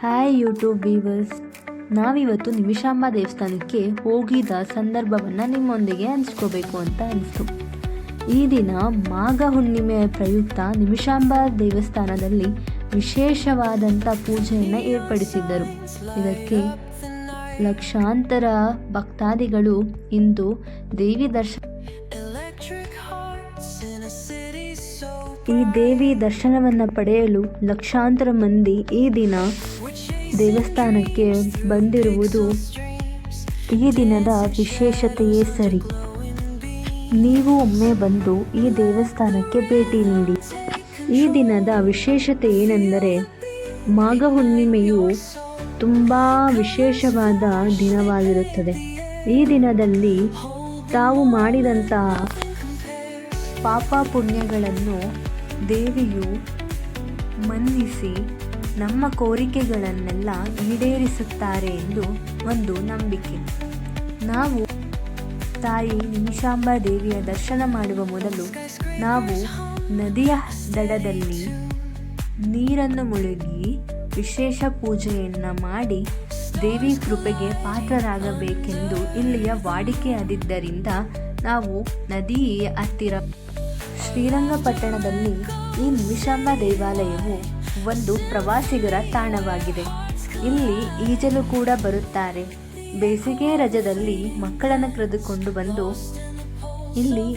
Hi YouTube viewers, ನಾವಿವತ್ತು ನಿಮಿಷಾಂಬ ದೇವಸ್ಥಾನಕ್ಕೆ ಹೋಗಿದ್ದ ಸಂದರ್ಭವನ್ನು ನಿಮ್ಮೊಂದಿಗೆ ಹಂಚ್ಕೋಬೇಕು ಅಂತ ಅನಿಸ್ತು. ಈ ದಿನ ಮಾಘ ಹುಣ್ಣಿಮೆಯ ಪ್ರಯುಕ್ತ ನಿಮಿಷಾಂಬ ದೇವಸ್ಥಾನದಲ್ಲಿ ವಿಶೇಷವಾದಂಥ ಪೂಜೆಯನ್ನು ಏರ್ಪಡಿಸಿದ್ದರು. ಇದಕ್ಕೆ ಲಕ್ಷಾಂತರ ಭಕ್ತಾದಿಗಳು ಇಂದು ದೇವಿ ದರ್ಶನವನ್ನು ಪಡೆಯಲು ಲಕ್ಷಾಂತರ ಮಂದಿ ಈ ದಿನ ದೇವಸ್ಥಾನಕ್ಕೆ ಬಂದಿರುವುದು ಈ ದಿನದ ವಿಶೇಷತೆಯೇ ಸರಿ. ನೀವು ಒಮ್ಮೆ ಬಂದು ಈ ದೇವಸ್ಥಾನಕ್ಕೆ ಭೇಟಿ ನೀಡಿ. ಈ ದಿನದ ವಿಶೇಷತೆ ಏನೆಂದರೆ, ಮಾಘ ಹುಣ್ಣಿಮೆಯು ತುಂಬ ವಿಶೇಷವಾದ ದಿನವಾಗಿರುತ್ತದೆ. ಈ ದಿನದಲ್ಲಿ ತಾವು ಮಾಡಿದಂತಹ ಪಾಪ ಪುಣ್ಯಗಳನ್ನು ದೇವಿಯು ಮನ್ನಿಸಿ ನಮ್ಮ ಕೋರಿಕೆಗಳನ್ನೆಲ್ಲ ಈಡೇರಿಸುತ್ತಾರೆ ಎಂದು ಒಂದು ನಂಬಿಕೆ. ನಾವು ತಾಯಿ ನಿಮಿಷಾಂಬ ದೇವಿಯ ದರ್ಶನ ಮಾಡುವ ಮೊದಲು ನಾವು ನದಿಯ ದಡದಲ್ಲಿ ನೀರನ್ನು ಮುಳುಗಿ ವಿಶೇಷ ಪೂಜೆಯನ್ನು ಮಾಡಿ ದೇವಿ ಕೃಪೆಗೆ ಪಾತ್ರರಾಗಬೇಕೆಂದು ಇಲ್ಲಿಯ ವಾಡಿಕೆಯಾದ್ದರಿಂದ ನಾವು ನದಿಯ ಹತ್ತಿರ ಶ್ರೀರಂಗಪಟ್ಟಣದಲ್ಲಿ ಈ ನಿಮಿಷಾಂಬ ದೇವಾಲಯವು ಒಂದು ಪ್ರವಾಸಿಗರ ತಾಣವಾಗಿದೆ. ಇಲ್ಲಿ ಈಜಲು ಕೂಡ ಬರುತ್ತಾರೆ. ಬೇಸಿಗೆ ರಜದಲ್ಲಿ ಮಕ್ಕಳನ್ನು ಕರೆದುಕೊಂಡು ಬಂದು ಇಲ್ಲಿ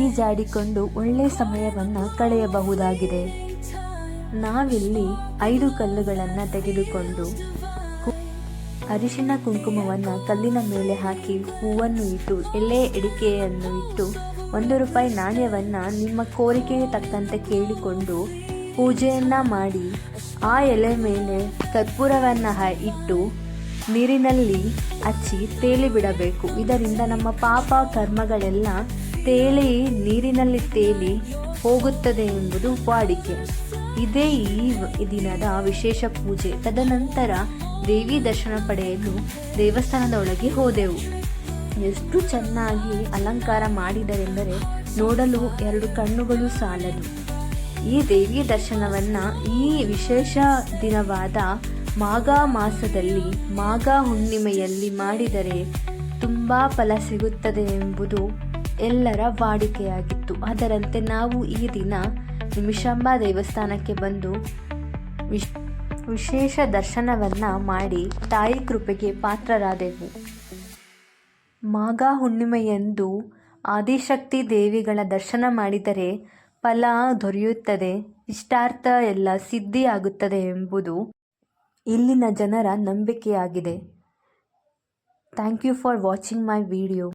ಈಜಾಡಿಕೊಂಡು ಒಳ್ಳೆಯ ಸಮಯವನ್ನು ಕಳೆಯಬಹುದಾಗಿದೆ. ನಾವಿಲ್ಲಿ 5 ಕಲ್ಲುಗಳನ್ನು ತೆಗೆದುಕೊಂಡು ಅರಿಶಿನ ಕುಂಕುಮವನ್ನು ಕಲ್ಲಿನ ಮೇಲೆ ಹಾಕಿ ಹೂವನ್ನು ಇಟ್ಟು ಎಲೆ ಅಡಿಕೆಯನ್ನು ಇಟ್ಟು ₹1 ನಾಣ್ಯವನ್ನು ನಿಮ್ಮ ಕೋರಿಕೆಗೆ ತಕ್ಕಂತೆ ಕೇಳಿಕೊಂಡು ಪೂಜೆಯನ್ನು ಮಾಡಿ ಆ ಎಲೆ ಮೇಲೆ ಕರ್ಪೂರವನ್ನು ಇಟ್ಟು ನೀರಿನಲ್ಲಿ ಹಚ್ಚಿ ತೇಲಿ ಬಿಡಬೇಕು. ಇದರಿಂದ ನಮ್ಮ ಪಾಪ ಕರ್ಮಗಳೆಲ್ಲ ತೇಲಿ ನೀರಿನಲ್ಲಿ ತೇಲಿ ಹೋಗುತ್ತದೆ ಎಂಬುದು ವಾಡಿಕೆ. ಇದೇ ಈ ದಿನದ ವಿಶೇಷ ಪೂಜೆ. ತದನಂತರ ದೇವಿ ದರ್ಶನ ಪಡೆಯಲು ದೇವಸ್ಥಾನದ ಒಳಗೆ ಹೋದೆವು. ಎಷ್ಟು ಚೆನ್ನಾಗಿ ಅಲಂಕಾರ ಮಾಡಿದರೆಂದರೆ ನೋಡಲು 2 ಕಣ್ಣುಗಳು ಸಾಲದು. ಈ ದೇವಿ ದರ್ಶನವನ್ನು ಈ ವಿಶೇಷ ದಿನವಾದ ಮಾಘ ಮಾಸದಲ್ಲಿ ಮಾಘ ಹುಣ್ಣಿಮೆಯಲ್ಲಿ ಮಾಡಿದರೆ ತುಂಬ ಫಲ ಸಿಗುತ್ತದೆ ಎಂಬುದು ಎಲ್ಲರ ವಾಡಿಕೆಯಾಗಿತ್ತು. ಅದರಂತೆ ನಾವು ಈ ದಿನ ನಿಮಿಷಾಂಬ ದೇವಸ್ಥಾನಕ್ಕೆ ಬಂದು ವಿಶೇಷ ದರ್ಶನವನ್ನು ಮಾಡಿ ತಾಯಿ ಕೃಪೆಗೆ ಪಾತ್ರರಾದೆವು. ಮಾಘ ಹುಣ್ಣಿಮೆಯಂದು ಆದಿಶಕ್ತಿ ದೇವಿಗಳ ದರ್ಶನ ಮಾಡಿದರೆ ಫಲ ದೊರೆಯುತ್ತದೆ, ಇಷ್ಟಾರ್ಥ ಎಲ್ಲ ಸಿದ್ಧಿಯಾಗುತ್ತದೆ ಎಂಬುದು ಇಲ್ಲಿನ ಜನರ ನಂಬಿಕೆಯಾಗಿದೆ. Thank you for watching my video.